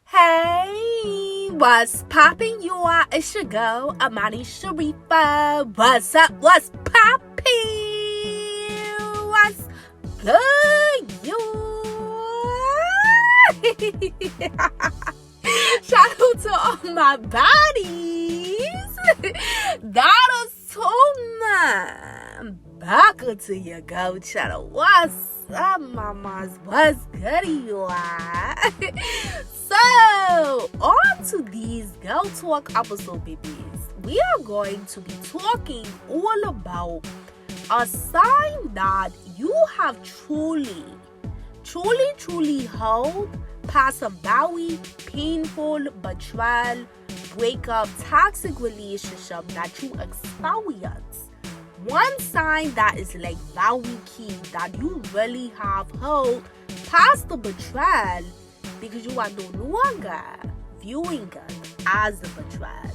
Hey, what's poppin'? It's your girl, AmaniSharifah. What's up? What's poppin'? What's good, you? Shout out to all my bodies. That is so nice. Back to your go channel. What's up, mamas? What's good, you are? So, on to these Girl Talk episode, babies. We are going to be talking all about a sign that you have truly held past a very painful betrayal, breakup, toxic relationship that you experience. One sign that is like very key that you really have held past the betrayal because you are no longer viewing it as a betrayal.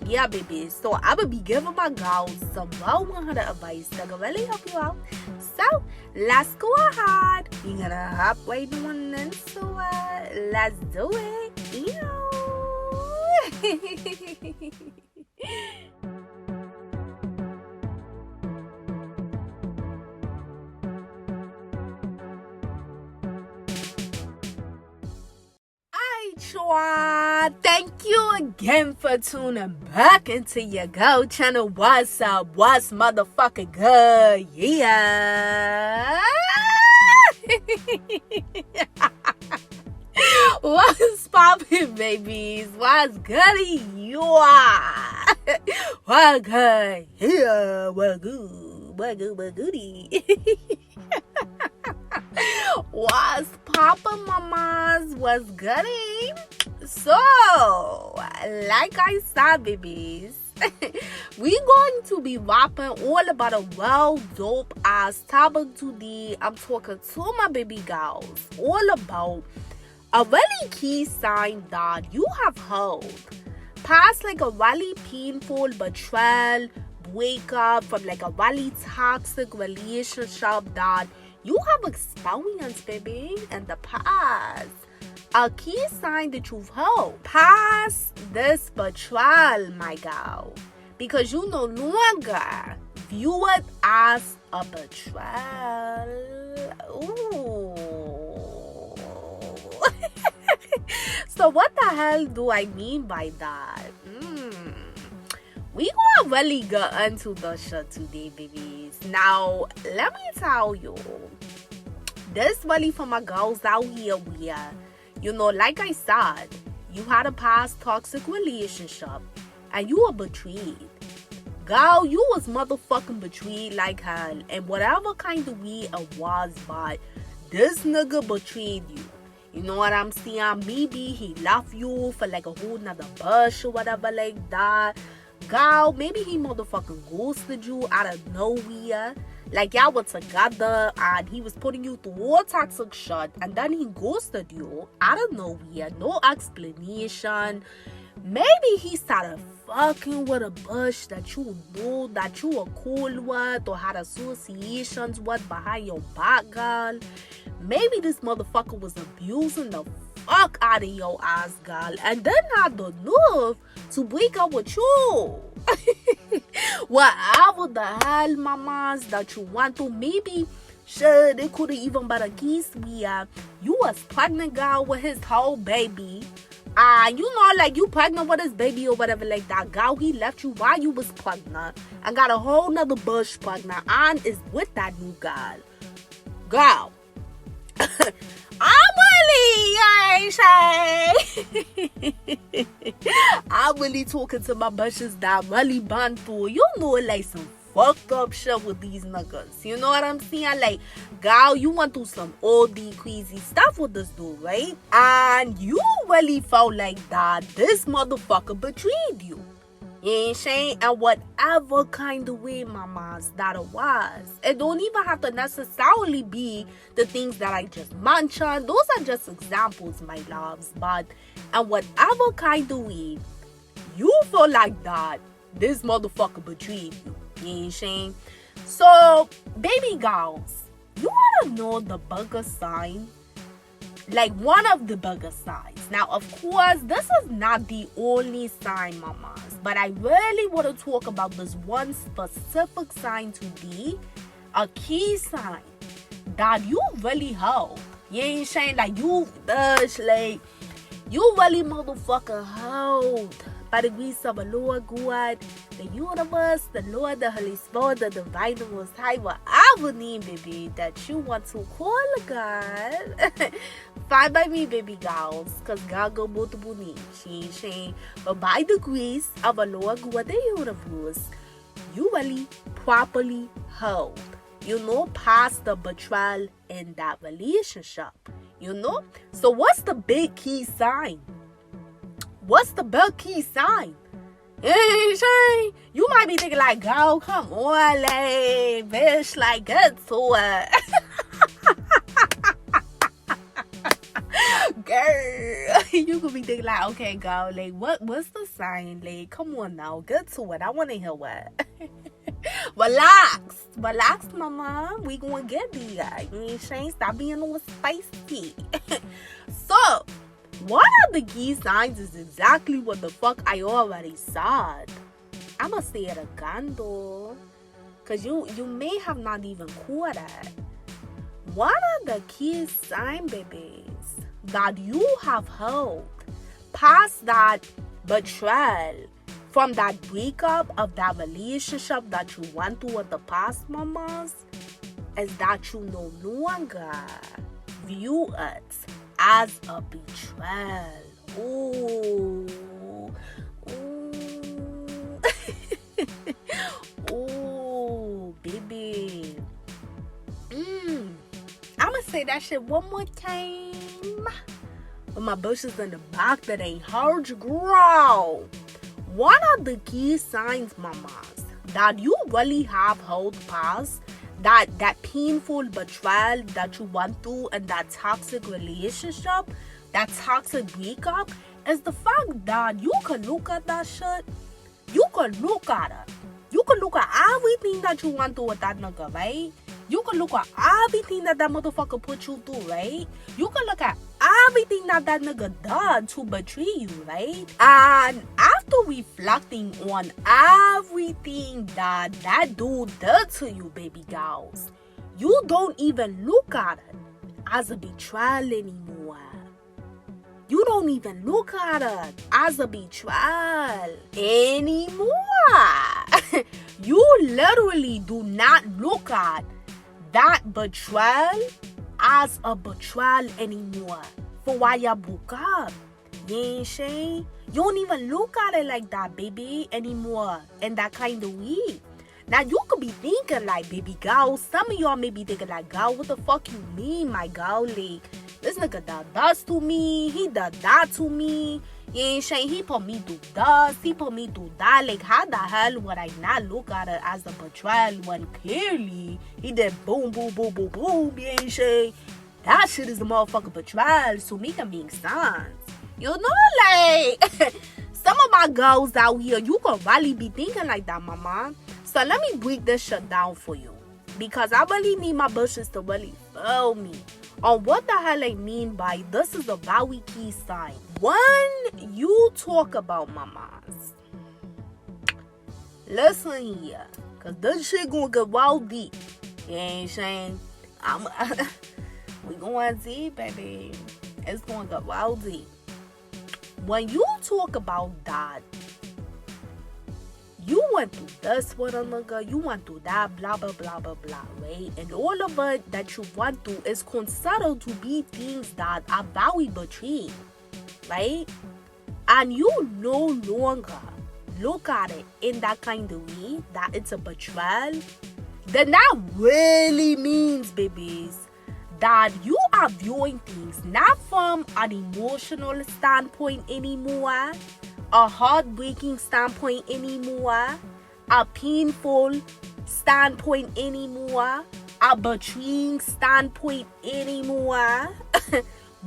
Yeah, baby. So I will be giving my girls some well-100 advice that will really help you out. So let's go ahead. We're gonna hop right on into it. Let's do it. Thank you again for tuning back into your Go channel. What's up? What's motherfucking good? Yeah. What's poppin', babies? What's goody? You are. What good? Yeah. What good? What good? What goody? What's poppin', mamas? What's goody? So, like I said, babies, we're going to be rapping all about a well dope ass topic today. I'm talking to my baby girls all about a really key sign that you have held past like a really painful betrayal, breakup from like a really toxic relationship that you have experienced, baby, in the past. A key sign that you've held past this betrayal, my girl, because you no longer view it as a betrayal. Ooh. So what the hell do I mean by that? We gonna really get into the shit today, babies. Now, let me tell you, this really for my girls out here where, you know, like I said, you had a past toxic relationship and you were betrayed. Girl, you was motherfucking betrayed like hell. And whatever kind of way it was, but this nigga betrayed you. You know what I'm saying? Maybe he left you for like a whole nother bush or whatever like that. Girl, maybe he motherfucking ghosted you out of nowhere. Like y'all were together and he was putting you through all toxic shit, and then he ghosted you out of nowhere, no explanation. Maybe he started fucking with a bush that you knew that you were cool with or had associations with behind your back, girl. Maybe this motherfucker was abusing the fuck out of your ass, girl, and then had the nerve to break up with you. Whatever the hell, mamas, that you want to. Maybe shit, it could have even been a case where you was pregnant, girl, with his whole baby. You know, like you pregnant with his baby or whatever like that. Girl, he left you while you was pregnant and got a whole nother bush pregnant and is with that new girl. Girl, I'm really talking to my bushes that really bond through. You know, like some fucked up shit with these niggas. You know what I'm saying? Like, girl, you went through some OD crazy stuff with this dude, right? And you really felt like that this motherfucker betrayed you. You ain't saying? And whatever kind of way, mamas, that it was. It don't even have to necessarily be the things that I just mentioned. Those are just examples, my loves. But, and whatever kind of way, you feel like that this motherfucker betrayed you. You ain't saying? So, baby girls, you wanna know the biggest sign Like one of the biggest signs. Now, of course, this is not the only sign, mamas, but I really want to talk about this one specific sign to be a key sign that you really hold. You ain't saying like you like you really motherfucker hold by the grace of the Lord God, the universe, the Lord, the Holy Spirit, the divine, the Most High, whatever name, baby, that you want to call God. Fine by me, baby girls, because God got multiple names. She ain't saying, but by the grace of the Lord God, the universe, you really properly hold. You know, past the betrayal in that relationship. You know? So what's the big key sign? What's the big key sign? You might be thinking like, girl, come on, like, bitch, like, get to it. Girl, you could be thinking like, okay, girl, like, what's the sign? Like, come on now, get to it. I want to hear what. Relax, mama. We gonna get there. You ain't saying stop being all spicy. So, one of the key signs is exactly what the fuck I already said. I'ma say it again though, cause you may have not even caught it. One of the key signs, babies, that you have held past that betrayal, from that breakup of that relationship that you went through in the past, mamas, is that you no longer view it as a betrayal. Ooh. Ooh, baby. I'ma say that shit one more time. With my bushes in the back that ain't hard to grow. One of the key signs, mamas, that you really have held past that painful betrayal that you went through in that toxic relationship, that toxic breakup, is the fact that you can look at that shit. You can look at it. You can look at everything that you went through with that nigga, right? You can look at everything that motherfucker put you through, right? You can look at everything that nigga done to betray you, right? And after reflecting on everything that dude did to you, baby girls, you don't even look at it as a betrayal anymore. You don't even look at it as a betrayal anymore. You literally do not look at that betrayal as a betrayal anymore. For why y'all broke up. You ain't saying? You don't even look at it like that, baby, anymore. In that kind of way. Now, you could be thinking like, baby girl, some of y'all may be thinking like, girl, what the fuck you mean, my girl? Like, this nigga done this to me. He done that to me. You ain't saying? He put me through this. He put me through that. Like, how the hell would I not look at it as a betrayal when clearly he did boom, boom, boom, boom, boom. You ain't saying? That shit is a motherfucking betrayal. So make it make sense. You know, like, some of my girls out here, you could really be thinking like that, mama. So let me break this shit down for you. Because I really need my bushes to really feel me on what the hell I mean by this is a very key sign. When you talk about mamas, listen here. Because this shit gonna get wild deep. You ain't saying? We going deep, baby. It's gonna get wild deep. When you talk about that, you went through this with a nigga, you went through that, blah, blah, blah, blah, blah, right? And all of it that you went through is considered to be things that are very betraying, right? And you no longer look at it in that kind of way, that it's a betrayal, then that really means, babies, that you are viewing things not from an emotional standpoint anymore, a heartbreaking standpoint anymore, a painful standpoint anymore, a betraying standpoint anymore.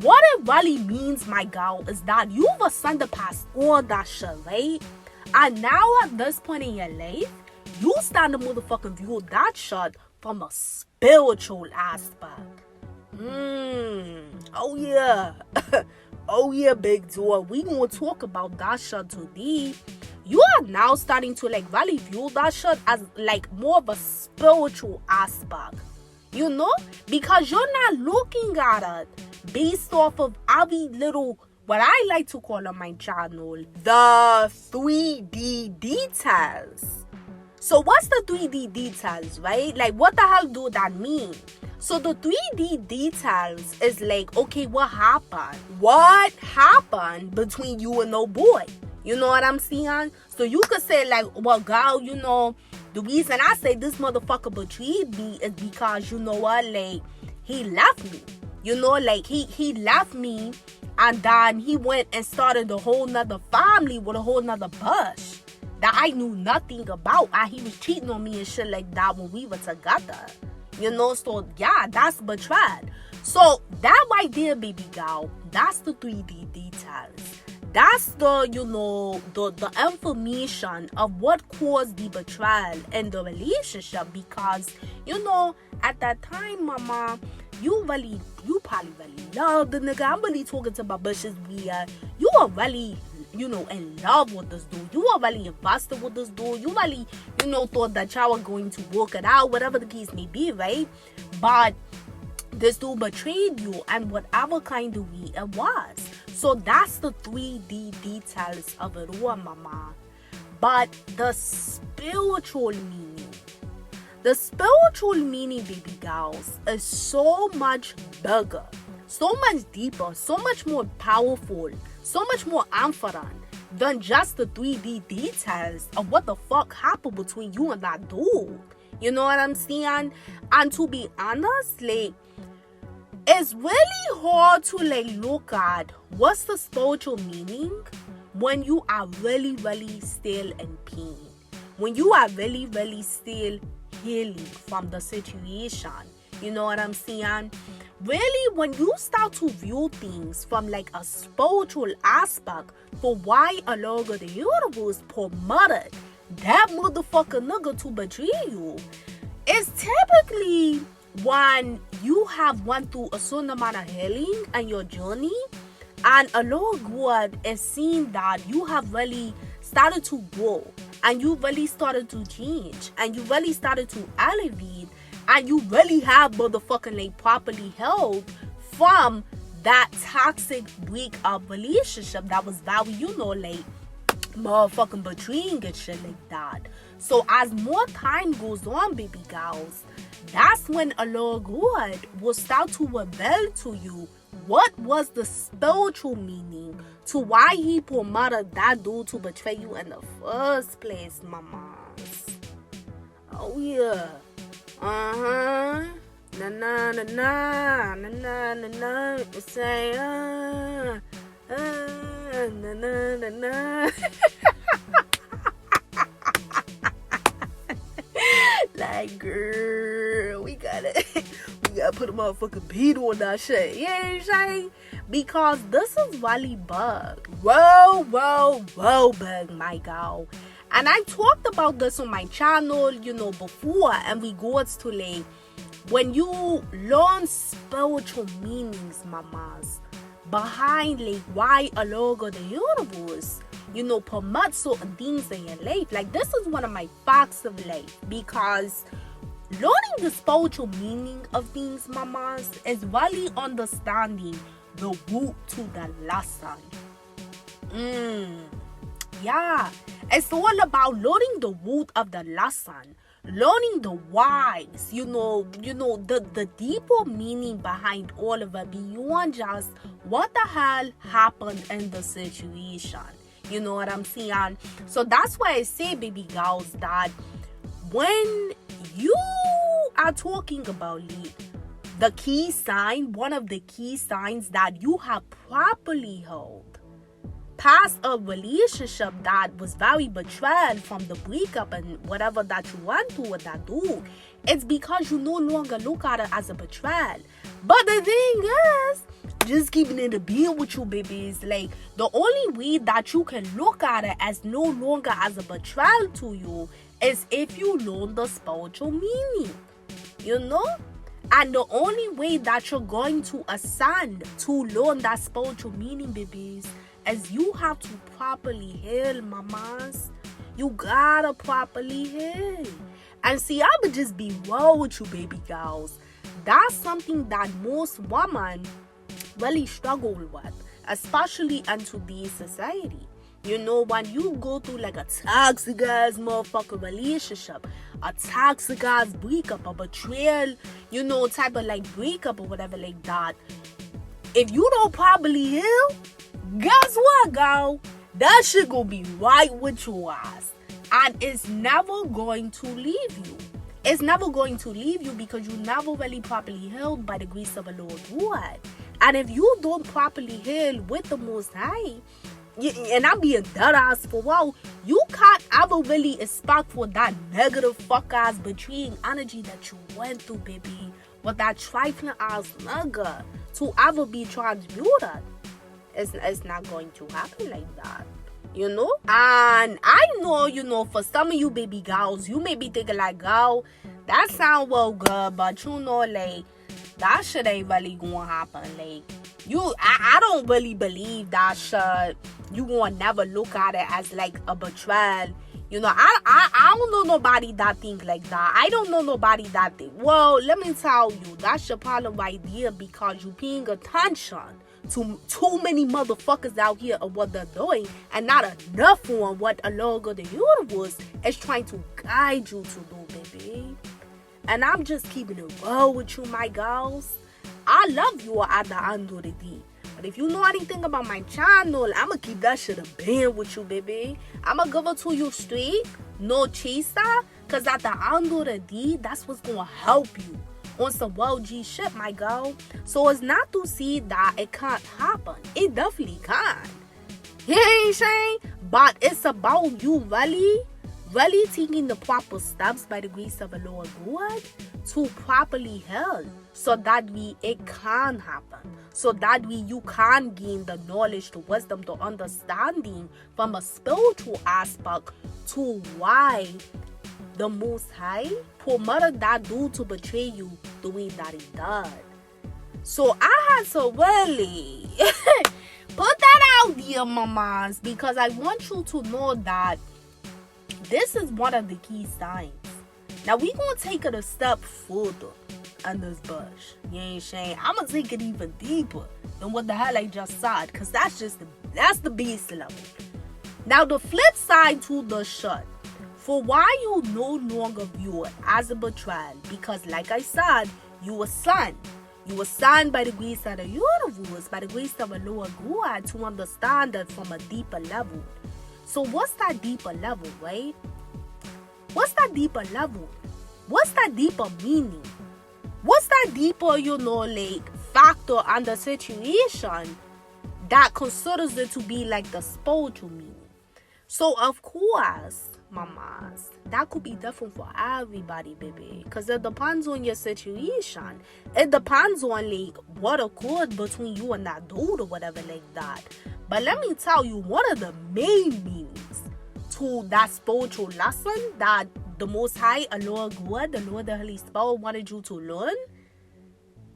What it really means, my girl, is that you've ascended past all that shit, right? And now at this point in your life, you stand to motherfucking view that shit from a spiritual aspect. Oh yeah. Oh yeah, big door. We gonna talk about that shit today. You are now starting to like really view that shit as like more of a spiritual aspect. You know? Because you're not looking at it based off of every little, what I like to call on my channel, the 3D details. So what's the 3D details, right? Like, what the hell do that mean? So the 3D details is like, okay, what happened? What happened between you and no boy? You know what I'm saying? So you could say like, well, girl, you know, the reason I say this motherfucker betrayed me is because, you know what, like, he left me. You know, like, he left me, and then he went and started a whole nother family with a whole nother bush that I knew nothing about. And he was cheating on me and shit like that when we were together. You know, so yeah, that's betrayal. So that right there, baby girl, that's the 3D details. That's the, you know, the information of what caused the betrayal in the relationship. Because, you know, at that time, mama, you probably really loved the nigga. I'm really talking to my bushes where you were really, you know, in love with this dude. You were really invested with this dude. You really, you know, thought that y'all were going to work it out, whatever the case may be, right? But this dude betrayed you, and whatever kind of way it was. So that's the 3D details of it all, mama. But the spiritual meaning, baby girls, is so much bigger, so much deeper, so much more powerful, so much more important than just the 3D details of what the fuck happened between you and that dude. You know what I'm saying? And to be honest, like, it's really hard to like look at what's the spiritual meaning when you are really, really still in pain. When you are really, really still healing from the situation. You know what I'm saying? Really, when you start to view things from like a spiritual aspect for why a Lord of the universe permitted that motherfucker nigga to betray you, it's typically when you have went through a certain amount of healing and your journey, and a Lord God is seeing that you have really started to grow, and you really started to change, and you really started to elevate, and you really have motherfucking like properly held from that toxic breakup relationship that was very, you know, like motherfucking betraying and shit like that. So as more time goes on, baby girls, that's when a Lord God will start to reveal to you what was the spiritual meaning to why he permitted that dude to betray you in the first place, mamas. Oh yeah. Na na na na na na na na. Say na na na na. Like, girl, we gotta put a motherfucking beat on that shit. You know what I'm saying? Because this is really bug. Whoa, bug, my girl. And I talked about this on my channel, you know, before, in regards to like when you learn spiritual meanings, mamas, behind like why a Lord of the universe, you know, permit certain things in your life. Like, this is one of my facts of life, because learning the spiritual meaning of things, mamas, is really understanding the root to the lesson. Yeah, it's all about learning the root of the lesson, learning the whys, you know, the deeper meaning behind all of it, beyond just what the hell happened in the situation. You know what I'm saying? So that's why I say, baby girls, that when you are talking about the key sign, one of the key signs that you have properly held past a relationship that was very betrayed from the breakup and whatever that you went through with that dude, it's because you no longer look at it as a betrayal. But the thing is, just keeping it a beer with you, babies, like, the only way that you can look at it as no longer as a betrayal to you is if you learn the spiritual meaning, you know? And the only way that you're going to ascend to learn that spiritual meaning, babies, is you have to properly heal, mamas. You gotta properly heal. And see, I would just be real with you, baby girls. That's something that most women really struggle with, especially in today's society. You know, when you go through like a toxic ass motherfucking relationship, a toxic ass breakup, a betrayal, you know, type of like breakup or whatever like that, if you don't properly heal, guess what, girl? That shit gonna be right with your ass. And it's never going to leave you. It's never going to leave you because you never really properly healed by the grace of the Lord God. And if you don't properly heal with the Most High, and I'm being dead ass for well, you can't ever really expect for that negative fuck ass betraying energy that you went through, baby, with that trifling ass nigga to ever be transmuted. It's not going to happen like that, you know. And I know, you know, for some of you baby girls, you may be thinking like, girl, that sound well good, but you know, like, that shit ain't really gonna happen. Like, I don't really believe that shit. You gonna never look at it as like a betrayal. You know, I don't know nobody that think like that. I don't know nobody that think. Well, let me tell you, that's your problem right there, because you paying attention to too many motherfuckers out here of what they're doing, and not enough on what a Lord of the universe is trying to guide you to do, baby. And I'm just keeping it real with you, my girls. I love you at the end of the day. But if you know anything about my channel, I'ma keep that shit a band with you, baby. I'ma give it to you straight, no chaser. Cause at the end of the day, that's what's gonna help you on some well G shit, my girl. So it's not to see that it can't happen. It definitely can. You know what I'm saying? But it's about you really taking the proper steps by the grace of the Lord God to properly heal, so that it can happen, so that you can gain the knowledge, the wisdom, the understanding from a spiritual aspect to why the Most High permitted that dude to betray you the way that he did. So I had to really put that out there, mamas, because I want you to know that this is one of the key signs. Now we gonna take it a step further in this bush. You ain't saying I'm gonna take it even deeper than what the hell I just said, cause that's the base level. Now the flip side to the shit, for why you no longer view it as a betrayal, because like I said, you were son. You were signed by the grace of the universe, by the grace of the Lord God, to understand it from a deeper level. So what's that deeper level, right? What's that deeper level? What's that deeper meaning? What's that deeper, you know, like factor and the situation that considers it to be like the spiritual meaning? So of course, mamas, that could be different for everybody, baby, because it depends on your situation. It depends on like what occurred between you and that dude or whatever like that. But let me tell you, one of the main meanings to that spiritual lesson that the Most High, a Lord God, the Lord the Holy Spirit wanted you to learn,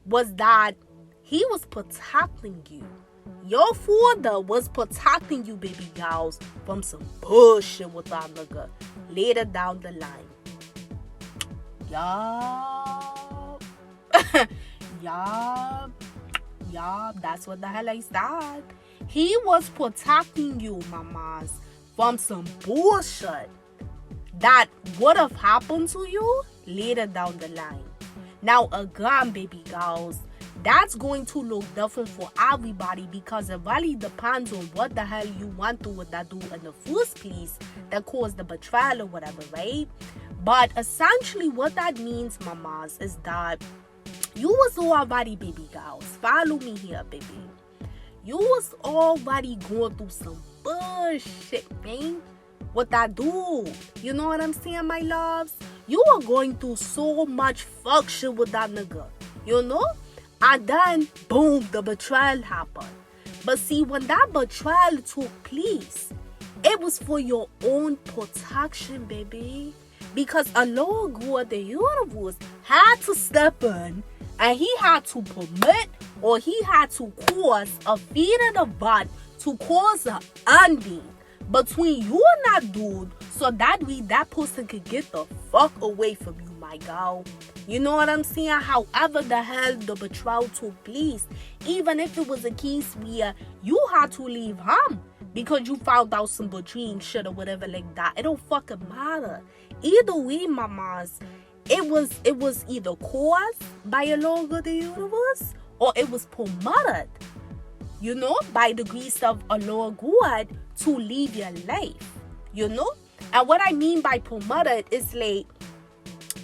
was that He was protecting you. Your father was protecting you, baby girls, from some bullshit with that nigga later down the line. Yup. Yup. That's what the hell I said. He was protecting you, mamas, from some bullshit that would have happened to you later down the line. Now, again, baby girls, that's going to look different for everybody, because it really depends on what the hell you went through with that dude in the first place that caused the betrayal or whatever, right? But essentially what that means, mamas, is that you was already, baby girls, follow me here, baby. You was already going through some bullshit, man, with that dude. You know what I'm saying, my loves? You were going through so much fuck shit with that nigga, you know? And then, boom, the betrayal happened. But see, when that betrayal took place, it was for your own protection, baby. Because a Lord God, the universe, had to step in And he had to permit, or he had to cause a feeding of bud to cause an ending between you and that dude, so that way that person could get the fuck away from you, my girl. You know what I'm saying? However the hell the betrayal took place, even if it was a case where you had to leave him because you found out some betraying shit or whatever like that, it don't fucking matter. Either way, mamas, it was either caused by a Lord of the universe, or it was permitted, you know, by the grace of a Lord God to live your life, you know. And what I mean by permitted is like,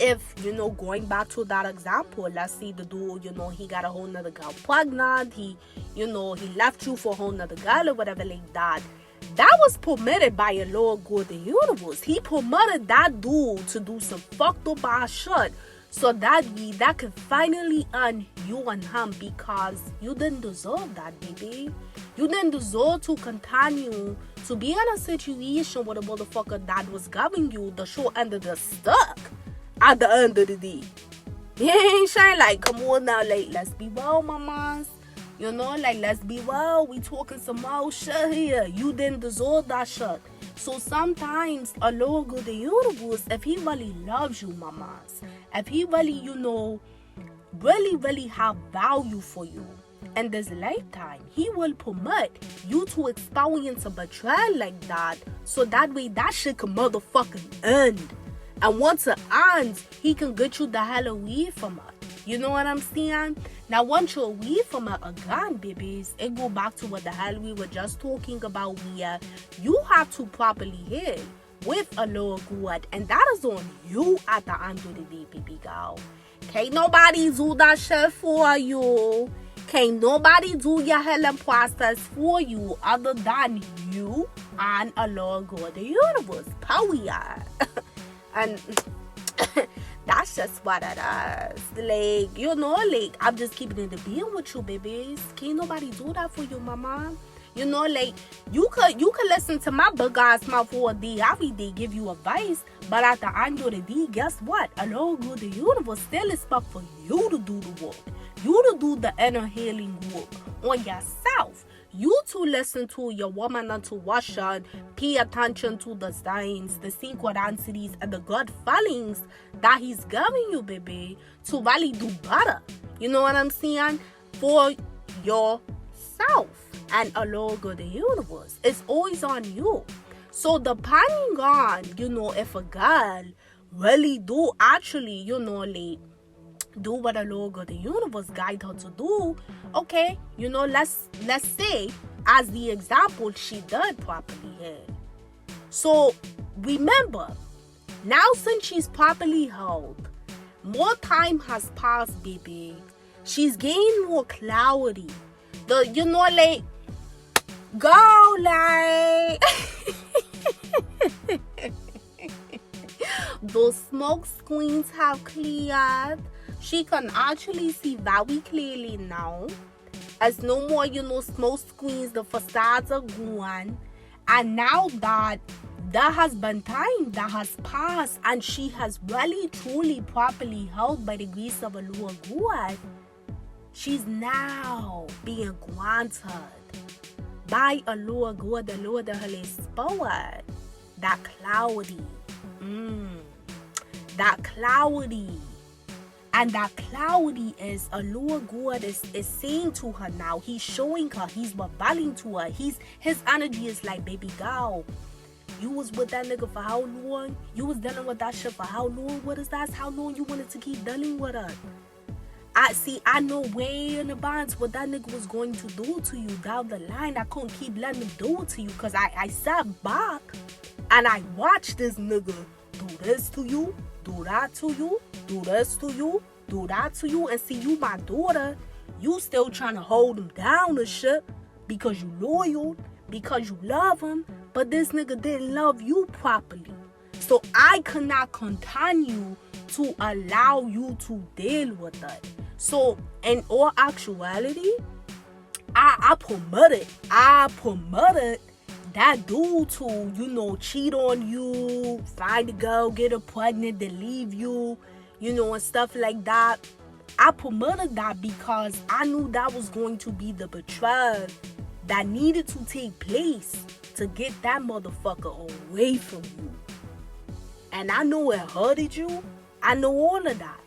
if, you know, going back to that example, let's say the dude, you know, he got a whole nother girl pregnant, he, you know, he left you for a whole nother girl or whatever like that. That was permitted by a Lord God the universe. He permitted that dude to do some fucked up ass shit, so that could finally end you and him, because you didn't deserve that, baby. You didn't deserve to continue to be in a situation with a motherfucker that was giving you the short end of the stick at the end of the day. He ain't shine like, come on now, like, let's be well, mamas. You know, like, let's be well. We talking some more shit here. You didn't deserve that shit. So sometimes a Lord of the universe, if he really loves you, mamas, if he really, you know, really have value for you in this lifetime, he will permit you to experience a betrayal like that, so that way that shit can motherfucking end. And once it ends, he can get you the hell away from it. You know what I'm saying? Now, once you're away from it again, babies, it go back to what the hell we were just talking about, where you have to properly heal with a Lord God, and that is on you at the end of the day, baby girl. Can't nobody do that shit for you. Can't nobody do your healing process for you other than you and a Lord God, the universe. Power. And that's just what it is. Like, you know, like, I'm just keeping it a being with you, babies. Can't nobody do that for you, mama. You know, like, you could listen to my big ass mouth all day, every day, give you advice, but at the end of the day, guess what? A Lord God, the universe still expect for you to do the work. You to do the inner healing work on yourself. You to listen to your woman intuition, pay attention to the signs, the synchronicities, and the good feelings that he's giving you, baby, to really do better. You know what I'm saying? For yourself. And a Lord of the universe. It's always on you. So depending on, you know, if a girl really do actually, you know, like, do what a Lord of the universe guide her to do, okay, you know, let's say, as the example, she did properly here. So remember, now since she's properly held, more time has passed, baby. She's gained more clarity. You know, like, go, like, those smoke screens have cleared. She can actually see very clearly now. As no more, you know, smoke screens, the facades are gone. And now that there has been time that has passed, and she has really, truly, properly held by the grace of a Lord God, she's now being granted by a Lord God, the Lord of Holy Spirit, that clarity. That clarity. And that clarity is a Lord God is saying to her now. He's showing her. He's revealing to her. His energy is like, baby girl, you was with that nigga for how long? You was dealing with that shit for how long? What is that? How long you wanted to keep dealing with her? I know way in advance what that nigga was going to do to you down the line. I couldn't keep letting him do it to you, because I sat back and I watched this nigga do this to you, do that to you, do this to you, do that to you, and see, you my daughter, you still trying to hold him down and shit because you loyal, because you love him, but this nigga didn't love you properly. So I cannot continue to allow you to deal with that. So in all actuality, I permitted that dude to, you know, cheat on you, find a girl, get her pregnant, then leave you, you know, and stuff like that. I permitted that because I knew that was going to be the betrayal that needed to take place to get that motherfucker away from you. And I know it hurted you. I know all of that.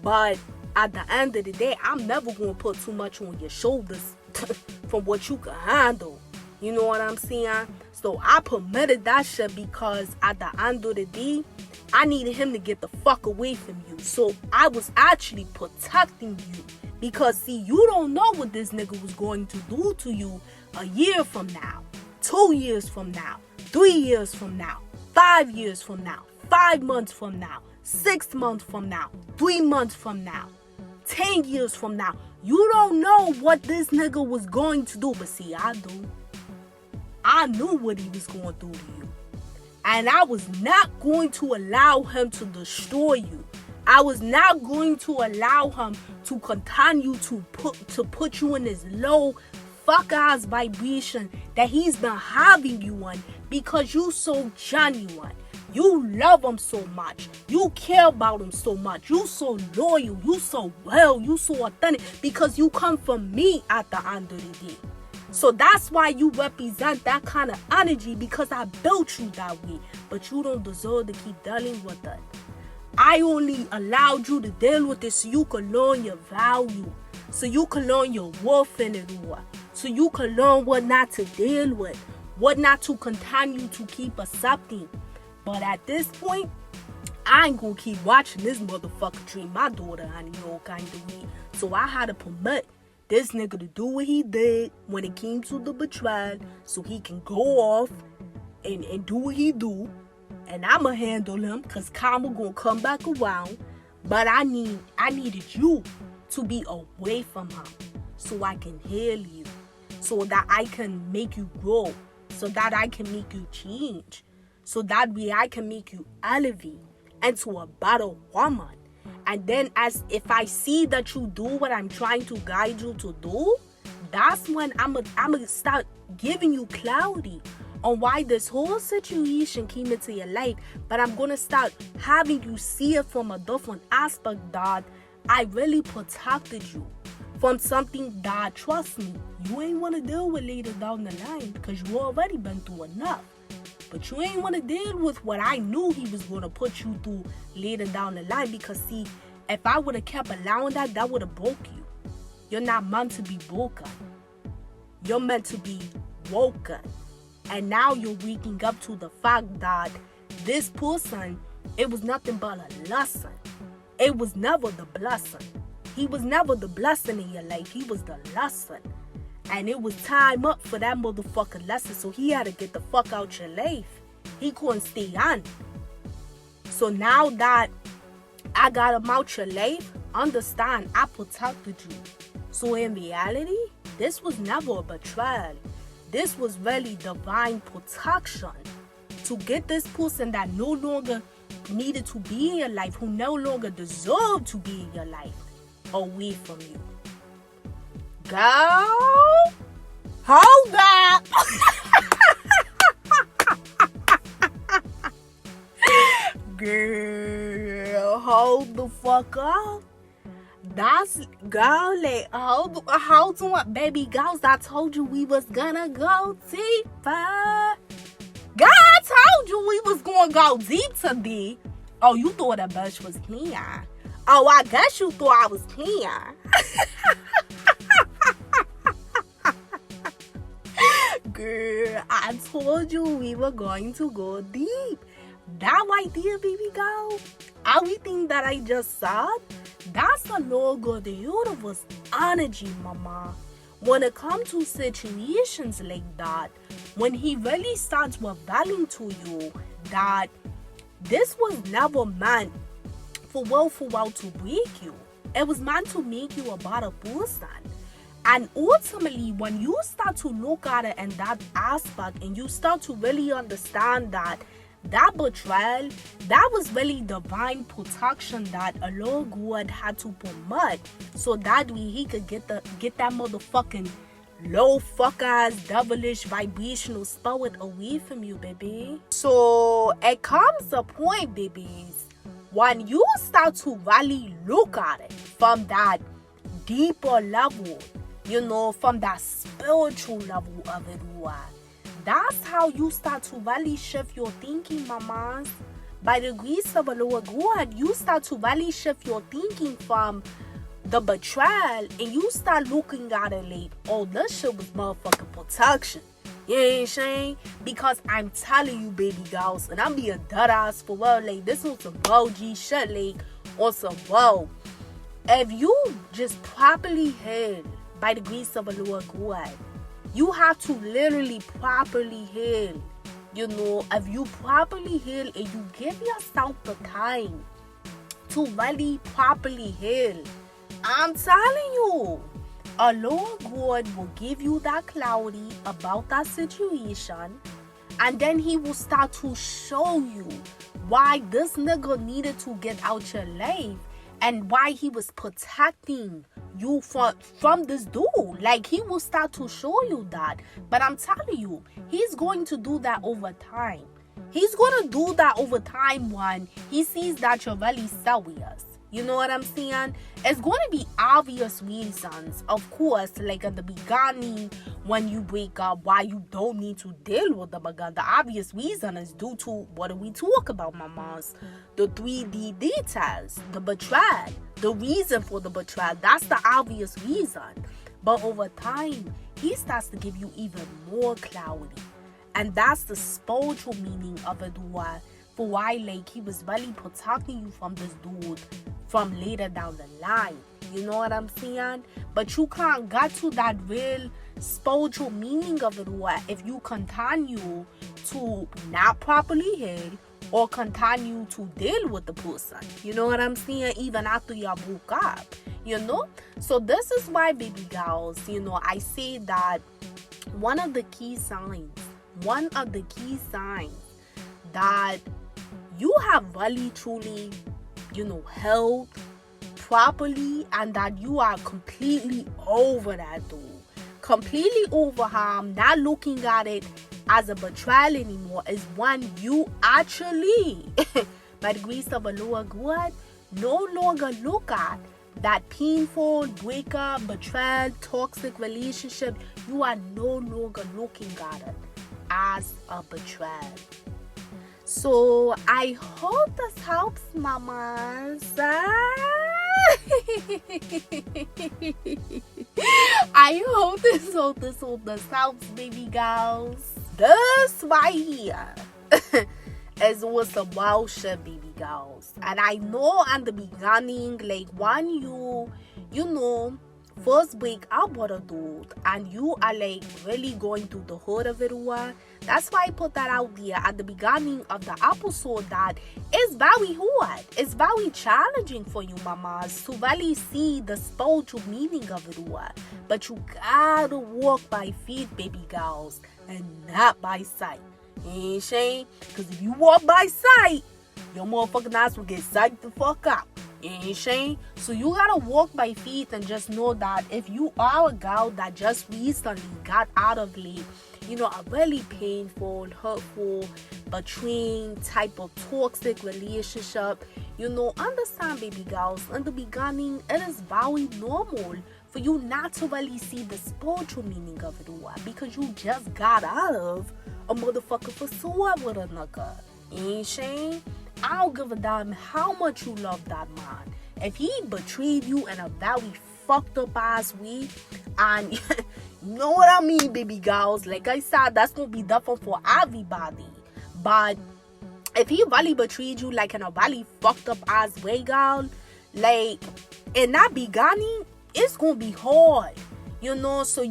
But at the end of the day, I'm never going to put too much on your shoulders from what you can handle. You know what I'm saying? So I permitted that shit because at the end of the day, I needed him to get the fuck away from you. So I was actually protecting you. Because see, you don't know what this nigga was going to do to you a year from now, 2 years from now, 3 years from now, 5 years from now, 5 months from now, 6 months from now, 3 months from now, 10 years from now. You don't know what this nigga was going to do. But see, I do. I knew what he was going to do to you. And I was not going to allow him to destroy you. I was not going to allow him to continue to put you in this low fuck-ass vibration that he's been having you on, because you so genuine. You love him so much. You care about him so much. You so loyal. You so real. You so authentic, because you come from me at the end of the day. So that's why you represent that kind of energy, because I built you that way. But you don't deserve to keep dealing with it. I only allowed you to deal with it so you can learn your value. So you can learn your worth in it all. So you can learn what not to deal with. What not to continue to keep accepting. But at this point, I ain't gonna keep watching this motherfucker treat my daughter any old kind of way. So I had to permit this nigga to do what he did when it came to the betrayal, so he can go off and do what he do. And I'ma handle him, because karma gonna come back around. But I needed you to be away from him, so I can heal you, so that I can make you grow, so that I can make you change, so that way I can make you elevate into a better woman. And then if I see that you do what I'm trying to guide you to do, that's when I'm gonna start giving you clarity on why this whole situation came into your life. But I'm gonna start having you see it from a different aspect, that I really protected you from something that, trust me, you ain't want to deal with later down the line, because you already been through enough. But you ain't want to deal with what I knew he was going to put you through later down the line. Because see, if I would have kept allowing that, that would have broke you. You're not meant to be broken. You're meant to be woken. And now you're waking up to the fact that this person, it was nothing but a lesson. It was never the blessing. He was never the blessing in your life. He was the lesson. And it was time up for that motherfucking lesson. So he had to get the fuck out your life. He couldn't stay on. So now that I got him out your life, understand, I protected you. So in reality, this was never a betrayal. This was really divine protection to get this person that no longer needed to be in your life, who no longer deserved to be in your life, away from you. Girl, hold up. Girl, hold the fuck up. That's, girl, like, hold on, baby girls. I told you we was gonna go deeper. God, I told you we was gonna go deep today. Oh, you thought that bitch was clean. Oh, I guess you thought I was clean. Girl, I told you we were going to go deep. That right there, baby girl, everything that I just said, that's a logo of the universe energy, mama. When it comes to situations like that, when he really starts revealing to you that this was never meant for well to break you. It was meant to make you a better person. And ultimately, when you start to look at it in that aspect, and you start to really understand that betrayal, that was really divine protection that a Lord God had to permit, so that way he could get that motherfucking low fuck ass devilish vibrational spirit away from you, baby. So it comes a point, babies, when you start to really look at it from that deeper level, from that spiritual level of it all, that's how you start to really shift your thinking, mamas. By the grace of the Lord God, you start to really shift your thinking from the betrayal, and you start looking at it like, oh, this shit was motherfucking protection. You know what I'm saying? Because I'm telling you, baby girls, and I'm being dead ass for real, like, this was some OG shit, like, on some whoa. If you just properly heal by the grace of the Lord God, you have to literally properly heal. If you properly heal and you give yourself the time to really properly heal, I'm telling you, our Lord God will give you that clarity about that situation, and then he will start to show you why this nigga needed to get out your life and why he was protecting you from this dude. Like, he will start to show you that. But I'm telling you, he's going to do that over time. He's going to do that over time when he sees that you're really serious. You know what I'm saying? It's going to be obvious reasons, of course, like at the beginning when you break up, why you don't need to deal with them again. The obvious reason is due to what do we talk about, mamas? The 3D details, the betrayal, the reason for the betrayal. That's the obvious reason. But over time, he starts to give you even more clarity. And that's the spiritual meaning of it, for why, like, he was really protecting you from this dude from later down the line. You know what I'm saying? But you can't get to that real spiritual meaning of it if you continue to not properly heal or continue to deal with the person. You know what I'm saying? Even after you broke up. So this is why, baby girls, I say that one of the key signs that you have really truly held properly, and that you are completely over that dude, completely over him, not looking at it as a betrayal anymore, is when you actually by the grace of the Lord God no longer look at that painful breakup, betrayal, toxic relationship. You are no longer looking at it as a betrayal. So I hope this helps, mamas. I hope this helps, baby girls. This right here is with some wild shit, baby girls. And I know at the beginning, like, when you first break up with a dude and you are like really going through the hood of it all, that's why I put that out there at the beginning of the episode, that it's very hard, it's very challenging for you, mamas, to really see the spiritual meaning of it all. But you gotta walk by faith, baby girls, and not by sight. You ain't saying? Because if you walk by sight, your motherfucking ass will get psyched the fuck out. You ain't saying? So you gotta walk by faith and just know that if you are a girl that just recently got out of a really painful, hurtful, betraying type of toxic relationship, understand, baby girls, in the beginning, it is very normal for you not to really see the spiritual meaning of it all, because you just got out of a motherfucker pursuit with a nigga. You ain't saying? I don't give a damn how much you love that man. If he betrayed you in a very fucked up ass way, and you know what I mean, baby girls, like I said, that's gonna be different for everybody. But if he really betrayed you like in a really fucked up ass way, girl, like in that beginning, it's gonna be hard. So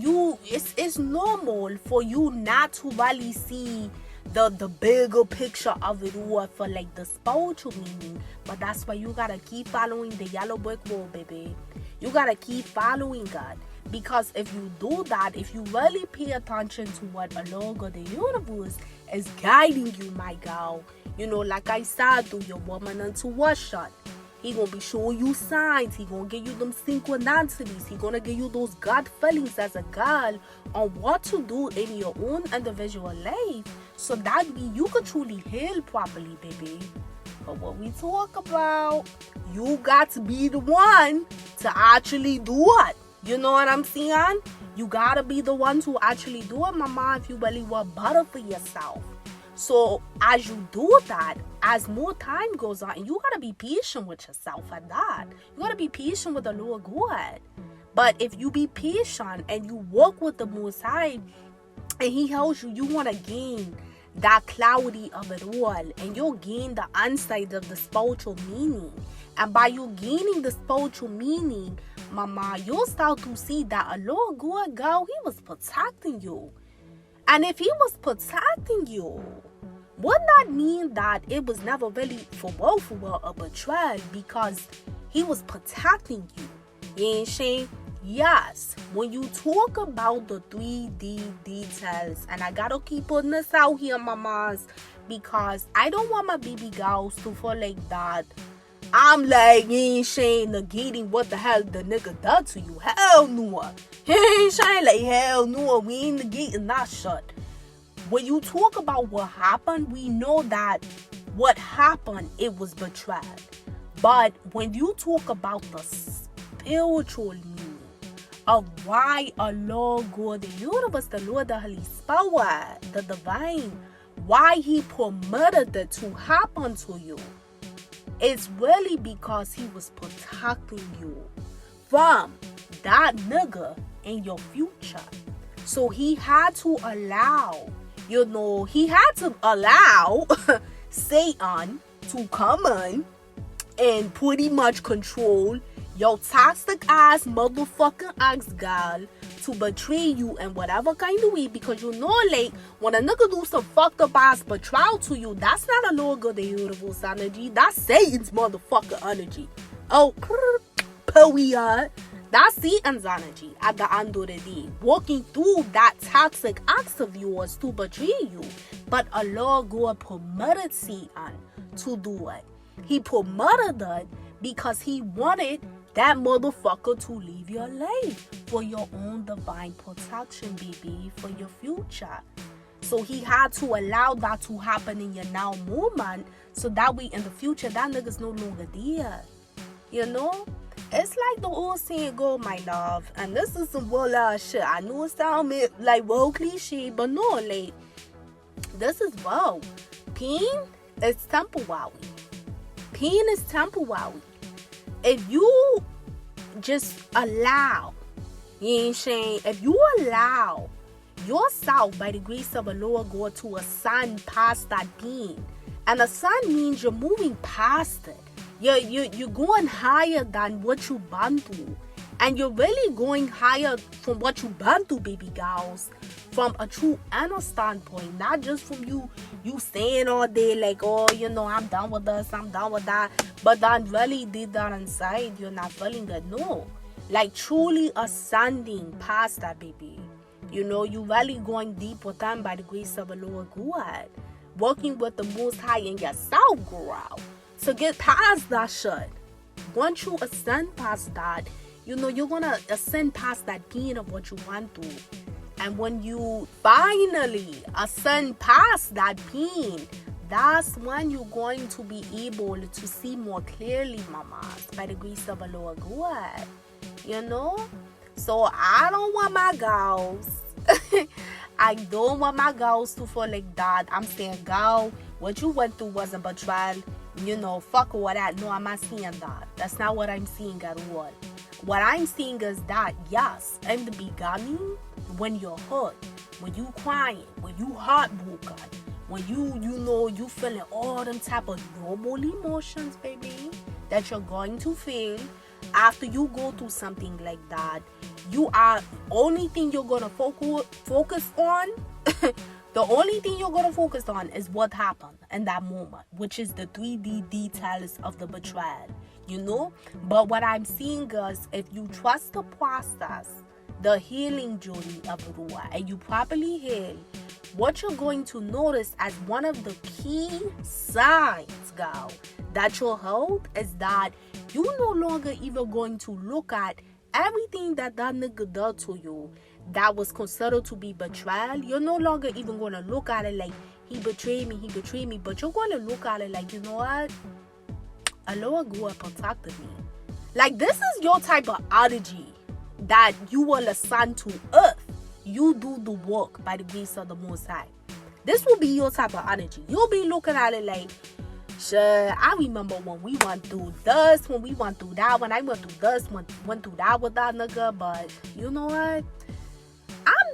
it's normal for you not to really see the bigger picture of it all for like the spiritual meaning. But that's why you gotta keep following the yellow brick road, baby. You gotta keep following God, because if you do that, if you really pay attention to what the Lord of the universe is guiding you, my girl, like I said, through your woman intuition, he gonna be showing you signs. He gonna give you them synchronicities. He gonna give you those gut feelings as a girl on what to do in your own individual life, so that way you could truly heal properly, baby. But what we talk about, you got to be the one to actually do it. You know what I'm saying? You got to be the one to actually do it, mama, if you really want better for yourself. So as you do that, as more time goes on, you got to be patient with yourself at that. You got to be patient with the Lord God. But if you be patient and you work with the Most High, and He helps you, you want to gain that clarity of it all, and you'll gain the insight of the spiritual meaning. And by you gaining the spiritual meaning, mama, you'll start to see that a Lord God, girl, He was protecting you. And if He was protecting you, would not mean that it was never really for real a betrayal, because He was protecting you. You ain't saying? Yes, when you talk about the 3D details, and I gotta keep putting this out here, mamas, because I don't want my baby girls to feel like that I'm like, you ain't saying negating what the hell the nigga done to you. Hell no. He ain't saying like, hell no, we ain't negating that shit. When you talk about what happened, we know that what happened, it was betrayal. But when you talk about the spiritual meaning of why Allah God, the universe, the Lord, the Holy Spirit, the divine, why He permitted it to happen to you, it's really because He was protecting you from that nigga in your future. So He had to allow, He had to allow Satan to come in and pretty much control your toxic ass motherfucking ex-girl to betray you in whatever kind of way, because you know, like, when a nigga do some fucked up ass betrayal to you, that's not a Lord God the universe energy, that's Satan's motherfucking energy. Oh, period. That's Satan's energy at the end of the day, walking through that toxic acts of yours to betray you. But Allah God permitted Satan to do it. He permitted it because He wanted that motherfucker to live your life for your own divine protection, baby, for your future. So He had to allow that to happen in your now moment, so that way in the future that nigga's no longer there. You know? It's like the old saying go, my love, and this is some real ass shit. I know it sounds like real cliche, but no, like, this is real. Pain is temporary. Pain is temporary. If you just allow, you ain't saying, if you allow yourself by the grace of the Lord God to ascend past that pain, and ascend means you're moving past it. You're going higher than what you've been through. And you're really going higher from what you've been through, baby girls, from a true inner standpoint, not just from you saying all day like, oh, I'm done with this, I'm done with that, but then really deep down inside, you're not feeling good. No, like truly ascending past that, baby. You really going deep with them by the grace of the Lord God, working with the Most High in yourself, girl. So get past that shit. Once you ascend past that, you're gonna ascend past that pain of what you went through. And when you finally ascend past that pain, that's when you're going to be able to see more clearly, mamas, by the grace of the Lord God. So I don't want my girls I don't want my girls to feel like that. I'm saying, girl, what you went through was a betrayal. Fuck all that. No, I'm not saying that. That's not what I'm saying at all. What I'm saying is that, yes, in the beginning, when you're hurt, when you crying, when you heartbroken, when you feeling all them type of normal emotions, baby, that you're going to feel after you go through something like that, you are only thing you're gonna focus on. The only thing you're gonna focus on is what happened in that moment, which is the 3D details of the betrayal. But what I'm seeing is, if you trust the process, the healing journey of it all, and you properly heal, what you're going to notice as one of the key signs, girl, that you're healed is that you no longer even going to look at everything that nigga did to you that was considered to be betrayal. You're no longer even going to look at it like he betrayed me. But you're going to look at it like, you know what? Allah God protected me. Like, this is your type of energy that you will assign to earth. You do the work by the grace of the Most High. This will be your type of energy. You'll be looking at it like, sure, I remember when we went through this, when we went through that, when I went through this, went through that with that nigga. But you know what?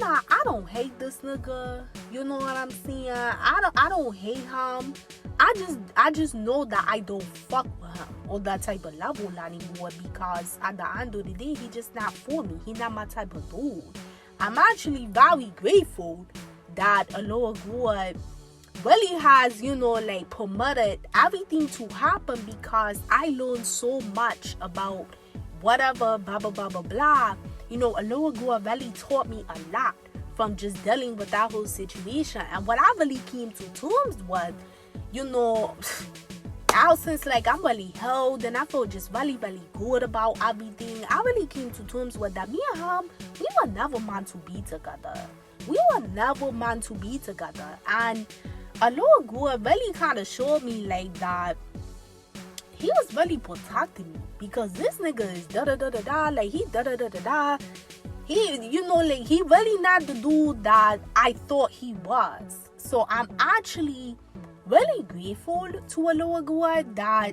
I don't hate this nigga. You know what I'm saying? I don't hate him. I just know that I don't fuck with him on that type of level anymore, because at the end of the day, he just not for me. He not my type of dude. I'm actually very grateful that Allah God really has, you know, like, permitted everything to happen, because I learned so much about whatever, blah, blah, blah, blah, blah. You know, Allah God really taught me a lot from just dealing with that whole situation. And what I really came to terms with, you know, now since, like, I'm really held and I feel just really, really good about everything, I really came to terms with that me and him, we were never meant to be together. We were never meant to be together. And Allah God really kind of showed me, like, that he was really protecting me, because this nigga is da-da-da-da-da, like, he da-da-da-da-da. He, you know, like, he really not the dude that I thought he was. So I'm actually really grateful to Allah God that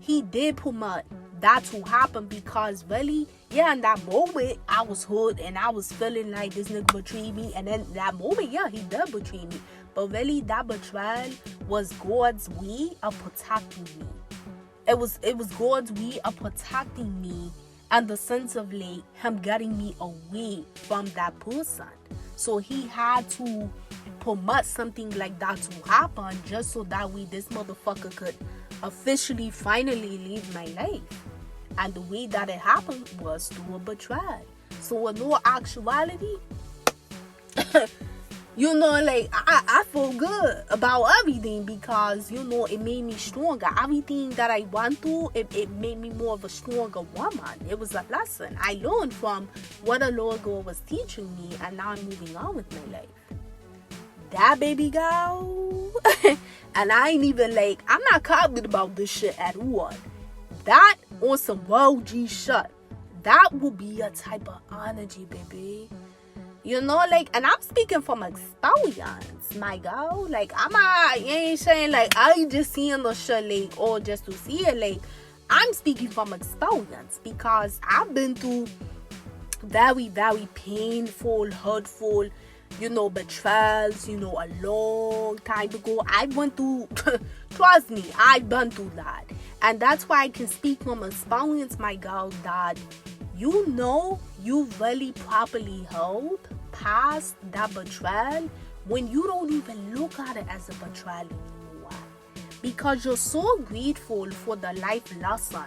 he did permit that to happen, because really, yeah, in that moment, I was hurt and I was feeling like this nigga betrayed me. And then that moment, yeah, he did betray me. But really, that betrayal was God's way of protecting me. It was God's way of protecting me, and the sense of, like, him getting me away from that person. So he had to permit something like that to happen, just so that way this motherfucker could officially, finally leave my life. And the way that it happened was through a betrayal. So in all actuality, you know, like, I feel good about everything, because, you know, it made me stronger. Everything that I went through, it made me more of a stronger woman. It was a lesson I learned from what the Lord God was teaching me, and now I'm moving on with my life. That baby girl, and I ain't even, like, I'm not cognizant about this shit at all. That on some Roe Ah shit, that will be a type of energy, baby. You know, like, and I'm speaking from experience, my girl. Like, you ain't saying, like, I ain't just seeing the shit, like, or just to see it. Like, I'm speaking from experience, because I've been through very, very painful, hurtful, you know, betrayals, you know, a long time ago. I went through, trust me, I've been through that. And that's why I can speak from experience, my girl, that, you know, you really properly held past that betrayal when you don't even look at it as a betrayal anymore, because you're so grateful for the life lesson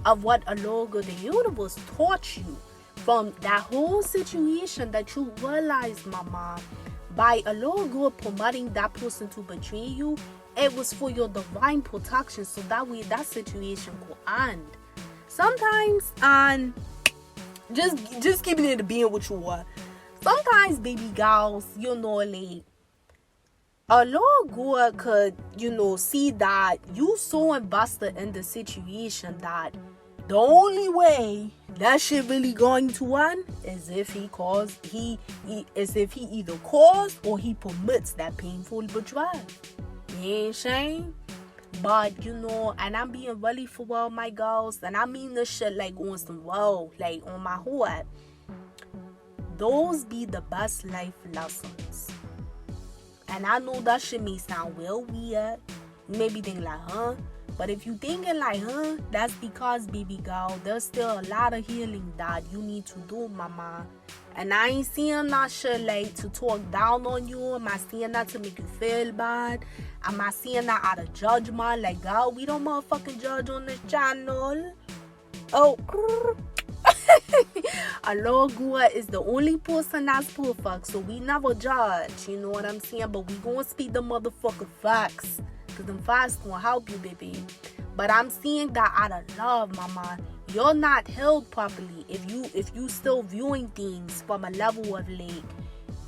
of what Allah God, the universe, taught you from that whole situation, that you realize, mama, by Allah God permitting that person to betray you, it was for your divine protection, so that way that situation could end. Sometimes, and just keeping it a being with you are, sometimes, baby girls, you know, like, Allah God could, you know, see that you so invested in the situation that the only way that shit really going to end is if he either caused or he permits that painful betrayal. You ain't saying? But, you know, and I'm being really for well, my girls, and I mean this shit, like, on some whoa, like, on my heart. Those be the best life lessons. And I know that shit may sound real weird. You may be thinking like, huh? But if you thinking like, huh, that's because, baby girl, there's still a lot of healing that you need to do, mama. And I ain't seeing that shit, like, to talk down on you. I'm not seeing that to make you feel bad. I'm not seeing that out of judgment. Like, girl, we don't motherfucking judge on this channel. Oh, Allah God is the only person that's perfect, so we never judge, you know what I'm saying? But we gonna speak the motherfucking facts, because them facts gonna help you, baby. But I'm seeing that out of love, mama. You're not held properly if you still viewing things from a level of, like,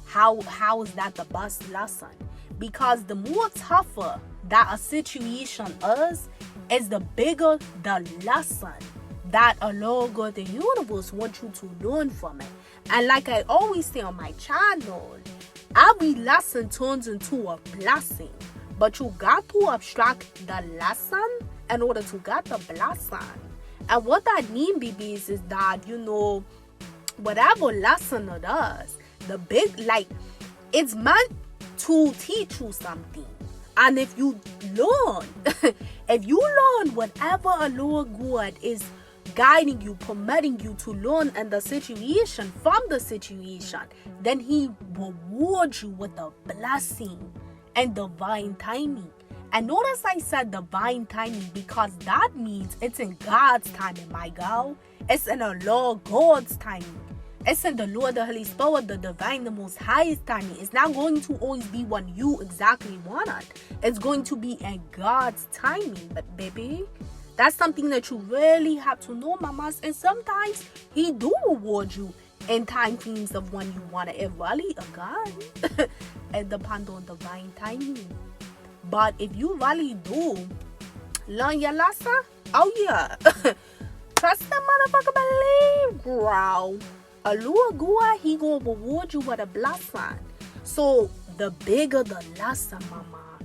how is that the best lesson? Because the more tougher that a situation is the bigger the lesson that a Lord God, the universe, wants you to learn from it. And like I always say on my channel, every lesson turns into a blessing. But you got to abstract the lesson in order to get the blessing. And what that means, babies, is that, whatever lesson it is, the big, it's meant to teach you something. And if you learn, whatever a Lord God is guiding you, permitting you to learn in the situation, from the situation, then he rewards you with a blessing and divine timing. And notice I said divine timing because that means it's in God's timing, my girl. It's in the Lord God's timing. It's in the Lord, the Holy Spirit, the divine, the most highest timing. It's not going to always be when you exactly want it. It's going to be in God's timing. But baby, that's something that you really have to know, mamas. And sometimes he do reward you in time frames of when you want it. It really, again, it depends on divine timing. But if you really do learn your lesson, oh yeah, trust the motherfucker, believe, girl. A Lord God, he gonna reward you with a blessing. So the bigger the lesson, mama,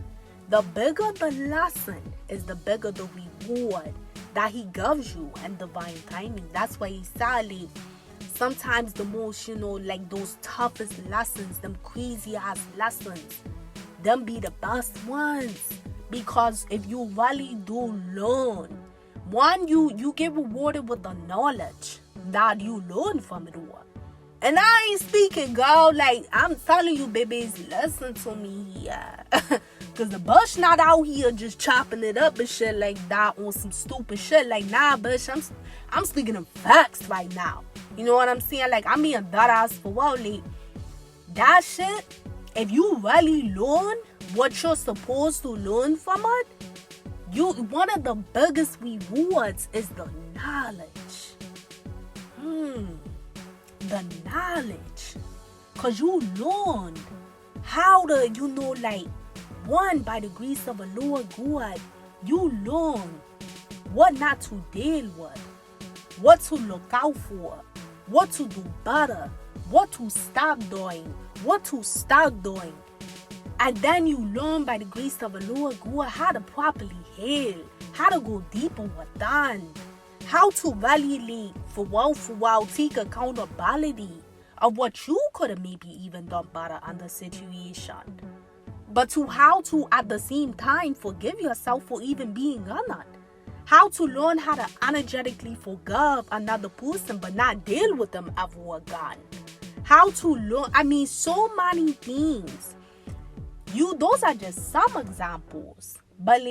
the bigger the lesson is the bigger the reward that he gives you and divine timing. That's why he said, sometimes the most, those toughest lessons, them crazy ass lessons, them be the best ones. Because if you really do learn, one, you get rewarded with the knowledge that you learn from it all. And I ain't speaking, girl, I'm telling you, babies, listen to me here. Because the bush not out here just chopping it up and shit like that on some stupid shit. Nah, bush, I'm speaking of facts right now. You know what I'm saying? I'm being that ass for what, that shit, if you really learn what you're supposed to learn from it, one of the biggest rewards is the knowledge. The knowledge. Because you learn how to, one, by the grace of a Lord God, you learn what not to deal with, what to look out for, what to do better, what to stop doing, what to start doing. And then you learn by the grace of the Lord God how to properly heal, how to go deeper within, how to really, for while, take accountability of what you could have maybe even done better in the situation. But how to, at the same time, forgive yourself for even being on it. How to learn how to energetically forgive another person but not deal with them ever again. How to learn, so many things. Those are just some examples. But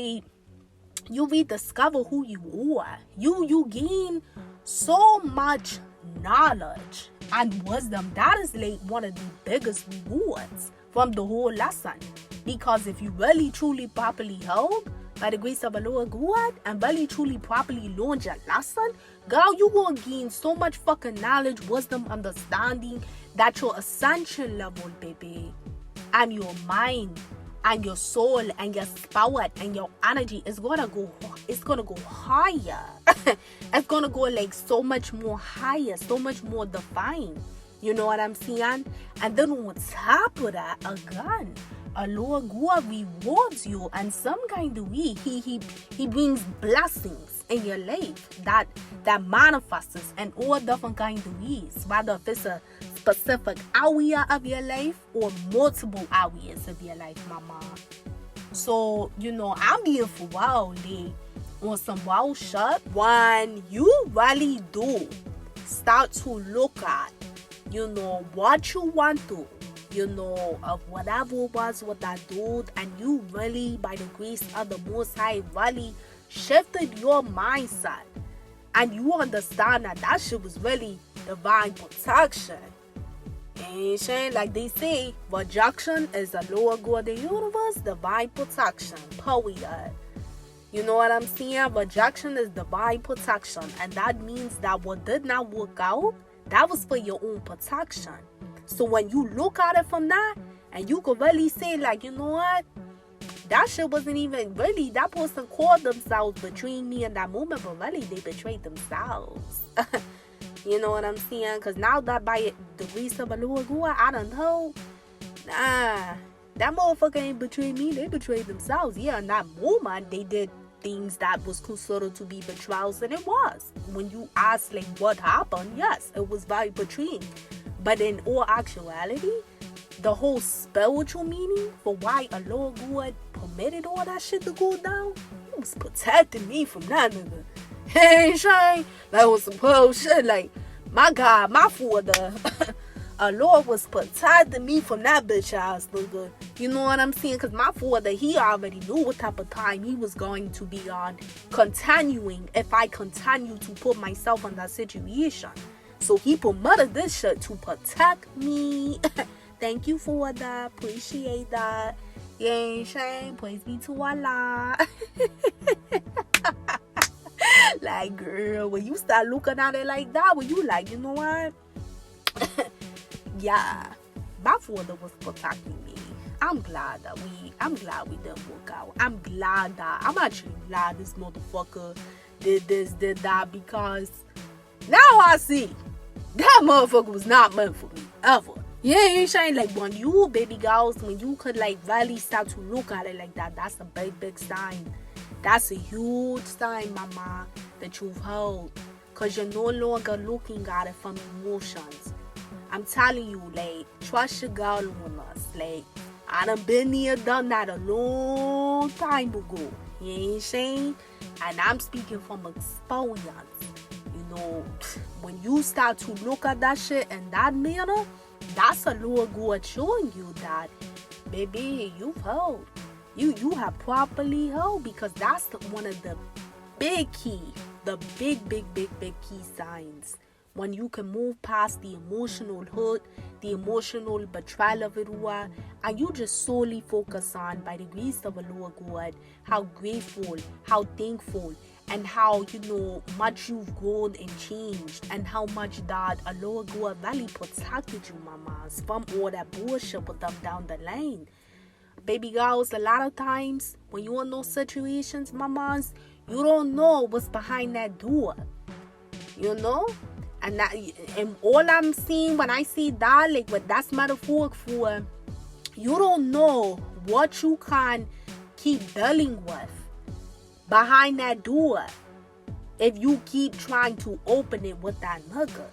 you rediscover who you are. You gain so much knowledge and wisdom. That is one of the biggest rewards from the whole lesson. Because if you really truly properly held by the grace of the Lord God and really truly properly learned your lesson, girl, you gonna gain so much fucking knowledge, wisdom, understanding that your ascension level, baby, and your mind and your soul and your spirit and your energy is gonna go higher. It's gonna go so much more higher, so much more defined. You know what I'm saying? And then on top of that, again, a Lord God rewards you in some kind of way. He brings blessings in your life that manifests in all different kind of ways, whether if it's a specific area of your life or multiple areas of your life, mama. So, I'm being for wild, on some wild shit. When you really do start to look at, what you want to, of whatever it was with that dude, and you really, by the grace of the Most High, really shifted your mindset, and you understand that shit was really divine protection. And saying, like they say, rejection is the Lord God of the universe, divine protection, period. You know what I'm saying? Rejection is divine protection, and that means that what did not work out, that was for your own protection. So when you look at it from that, And you could really say, like, you know what? That shit wasn't even really, that person called themselves betraying me in that moment, but really they betrayed themselves. You know what I'm saying? Because now that by the grace of the Lord, I don't know. Nah, that motherfucker ain't betrayed me. They betrayed themselves. Yeah, in that moment, they did things that was considered to be betrayals, and it was. When you ask, like, what happened, yes, it was very betraying. But in all actuality, the whole spiritual meaning for why a Lord God permitted all that shit to go down, he was protecting me from that nigga. Hey, Shane, that was some bullshit. Like, my God, my father, a Lord was protecting me from that bitch ass nigga. You know what I'm saying? Because my father, he already knew what type of time he was going to be on, continuing if I continue to put myself in that situation. So he permitted this shit to protect me. Thank you for that. Appreciate that. Yay, Shane. Praise be to Allah. Like, girl, when you start looking at it like that, when you like, you know what? Yeah, my father was protecting me. I'm glad we didn't work out. I'm actually glad this motherfucker did this, did that, because now I see that motherfucker was not meant for me, ever. Yeah, you shine. Like, when you, baby girls, when you could, like, really start to look at it like that, that's a big sign. That's a huge sign, mama, that you've held. Because you're no longer looking at it from emotions. I'm telling you, like, trust your girl on us. Like, I done been here, done that a long time ago. You ain't saying? And I'm speaking from experience. You know, when you start to look at that shit in that manner, that's a Lord God showing you that, baby, you've held. You have properly held, because that's one of the big key, the big key signs. When you can move past the emotional hurt, the emotional betrayal of it all, and you just solely focus on, by the grace of the Lord God, how grateful, how thankful, and how, you know, much you've grown and changed, and how much that a Lord God really protected you, mamas, from all that bullshit with them down the line. Baby girls, a lot of times when you're in those situations, mamas, you don't know what's behind that door. You know? And all I'm seeing when I see that, like, what that's metaphoric for, you don't know what you can keep dealing with behind that door if you keep trying to open it with that nigga.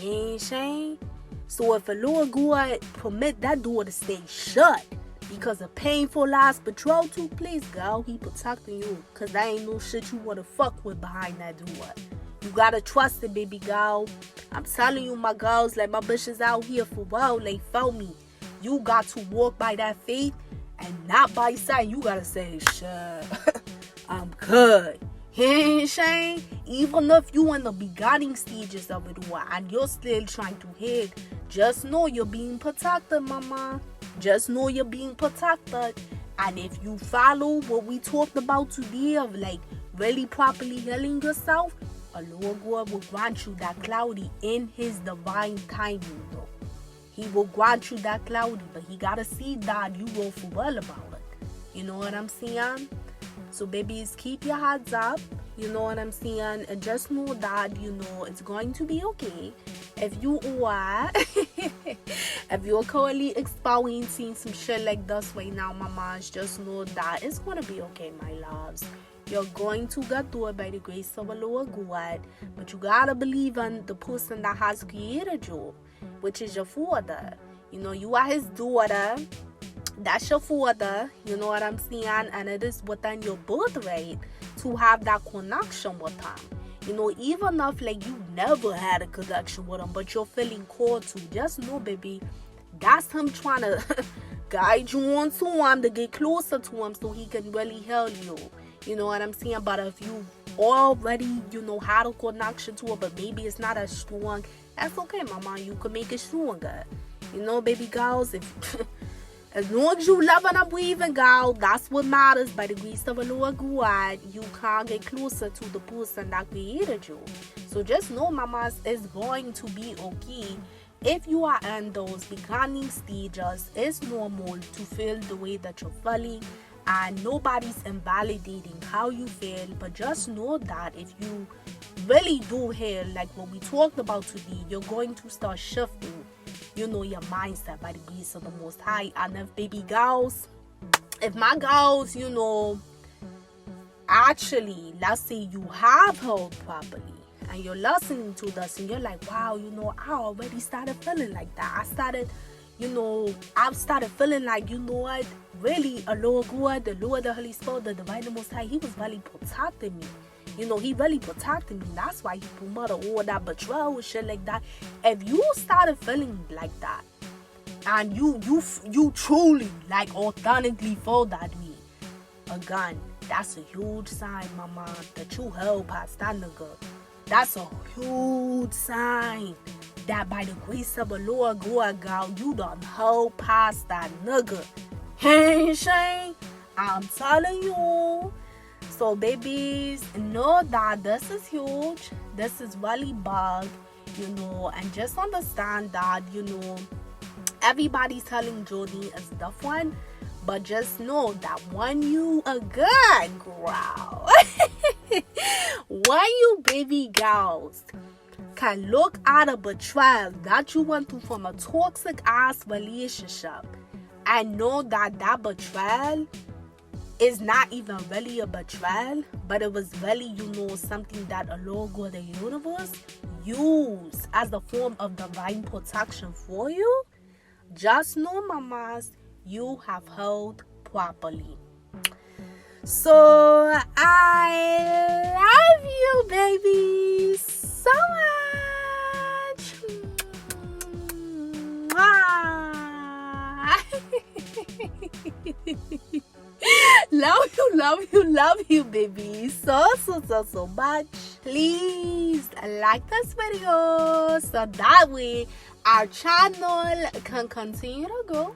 You ain't saying? So if a Lord God permit that door to stay shut because a painful ass betrayal took place, girl, he protecting you. Because there ain't no shit you want to fuck with behind that door. You gotta trust it, baby girl. I'm telling you, my girls, like, my bitches out here for well, like, felt me. You got to walk by that faith and not by sight. You gotta say, sure, I'm good. Hey, Shane, even if you in the beginning stages of it all and you're still trying to hide, just know you're being protected, mama. Just know you're being protected. And if you follow what we talked about today of, like, really properly healing yourself, a Lord God will grant you that cloudy in his divine timing, though. He will grant you that cloudy, but he gotta see that you will feel well about it. You know what I'm saying? So, babies, keep your heads up. You know what I'm saying? And just know that, you know, it's going to be okay. If you are, if you're currently experiencing some shit like this right now, mamas, just know that it's gonna be okay, my loves. You're going to get through it by the grace of the Lord God. But you gotta believe in the person that has created you, which is your father. You know, you are his daughter. That's your father. You know what I'm saying? And it is within your birthright to have that connection with him. You know, even if, like, you never had a connection with him, but you're feeling called to, just know, baby, that's him trying to guide you on to him, to get closer to him so he can really help you. You know what I'm saying? But if you already, you know, had a connection to it, but maybe it's not as strong, that's okay, mama. You can make it stronger. You know, baby girls, if as long as you loving and breathing, girl, that's what matters. By the grace of the Lord God, you can get closer to the person that created you. So just know, mamas, it's going to be okay. if you are in those beginning stages, it's normal to feel the way that you're feeling, and nobody's invalidating how you feel. But just know that if you really do heal, like what we talked about today, you're going to start shifting, your mindset by the grace of the Most High. And if baby girls, if my girls, actually, let's say you have healed properly and you're listening to this and you're like, wow, I already started feeling like that. I started feeling like, what, really, a Lord God, the Lord, the Holy Spirit, the Divine, the Most High, He was really protecting me. He really protected me. That's why He promoted all that betrayal and shit like that. If you started feeling like that, and you truly, like, authentically feel that way, again, that's a huge sign, mama, that you held past that nigga. That's a huge sign that by the grace of the Lord God, girl, you done held past that nigga. Hey, Shane, I'm telling you. So, babies, know that this is huge. This is really big, and just understand that, everybody's telling journey is different. But just know that when you a good girl, when you baby girls can look at a betrayal that you went through from a toxic ass relationship and know that betrayal is not even really a betrayal, but it was really, something that a Lord God, the universe, used as a form of divine protection for you, just know, mamas, you have held properly. So I love you, baby, so much. love you, baby, so much. Please like this video so that way our channel can continue to go.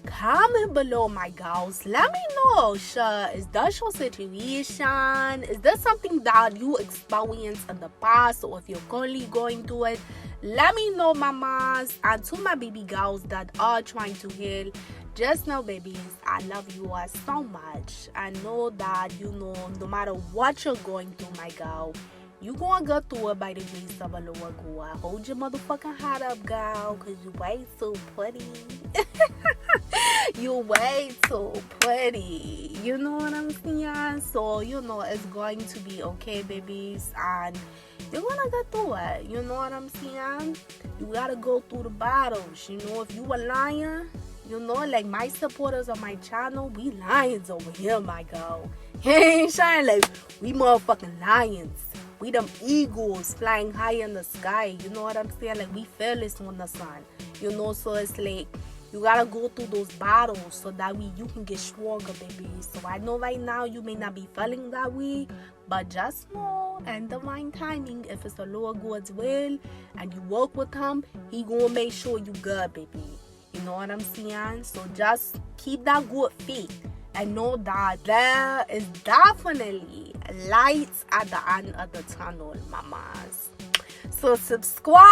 Comment below, my girls. Let me know, is that your situation? Is there something that you experienced in the past, or if you're currently going through it? Let me know, mamas. And to my baby girls that are trying to heal, just know, babies, I love you all so much. I know that, no matter what you're going through, my girl, you gonna go through it by the grace of a Lord God. Hold your motherfucking heart up, girl, because you way too pretty. You way too pretty. You know what I'm saying? So, it's going to be okay, babies. And you're gonna get through it. You know what I'm saying? You gotta go through the battles. If you a lion, like my supporters on my channel, we lions over here, my girl. Hey, shine like we motherfucking lions. We them eagles flying high in the sky. You know what I'm saying? Like we fearless on the sun. So it's like you gotta go through those battles so that way you can get stronger, baby. So I know right now you may not be feeling that way, but just know and divine timing, if it's the Lord God's will and you work with Him, He gonna make sure you good, baby. You know what I'm saying? So just keep that good faith and know that there is definitely lights at the end of the tunnel, mamas. So subscribe,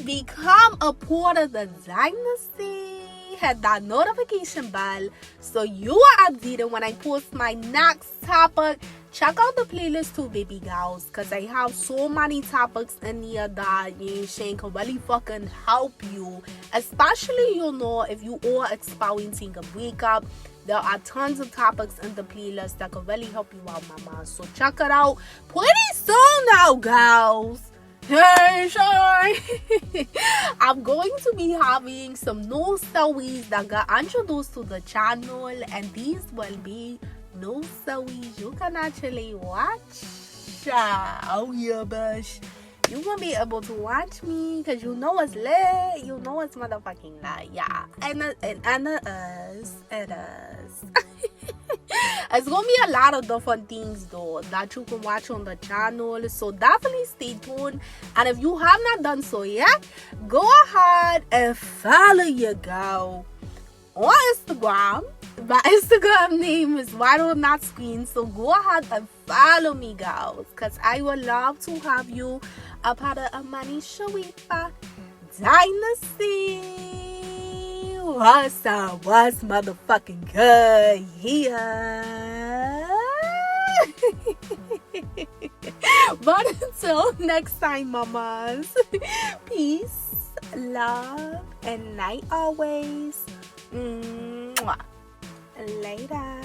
become a part of the Dynasty, hit that notification bell so you are updated when I post my next topic. Check out the playlist too, baby girls, because I have so many topics in here that can really fucking help you, especially if you are experiencing a breakup. There are tons of topics in the playlist that can really help you out, mama. So check it out pretty soon now, girls. Hey, shy. I'm going to be having some new stories that got introduced to the channel, and these will be new stories you can actually watch. Oh yeah, bush. You gonna be able to watch me because it's lit. It's motherfucking lit. Yeah, and it is. It's gonna be a lot of different things though that you can watch on the channel, so definitely stay tuned. And if you have not done so yet, go ahead and follow your girl on Instagram. My Instagram name is right on that screen, so go ahead and follow me, girls, because I would love to have you a part of AmaniSharifah Dynasty. What's up? What's motherfucking good? Yeah. But until next time, mamas, peace, love, and night always. Mwah. Later.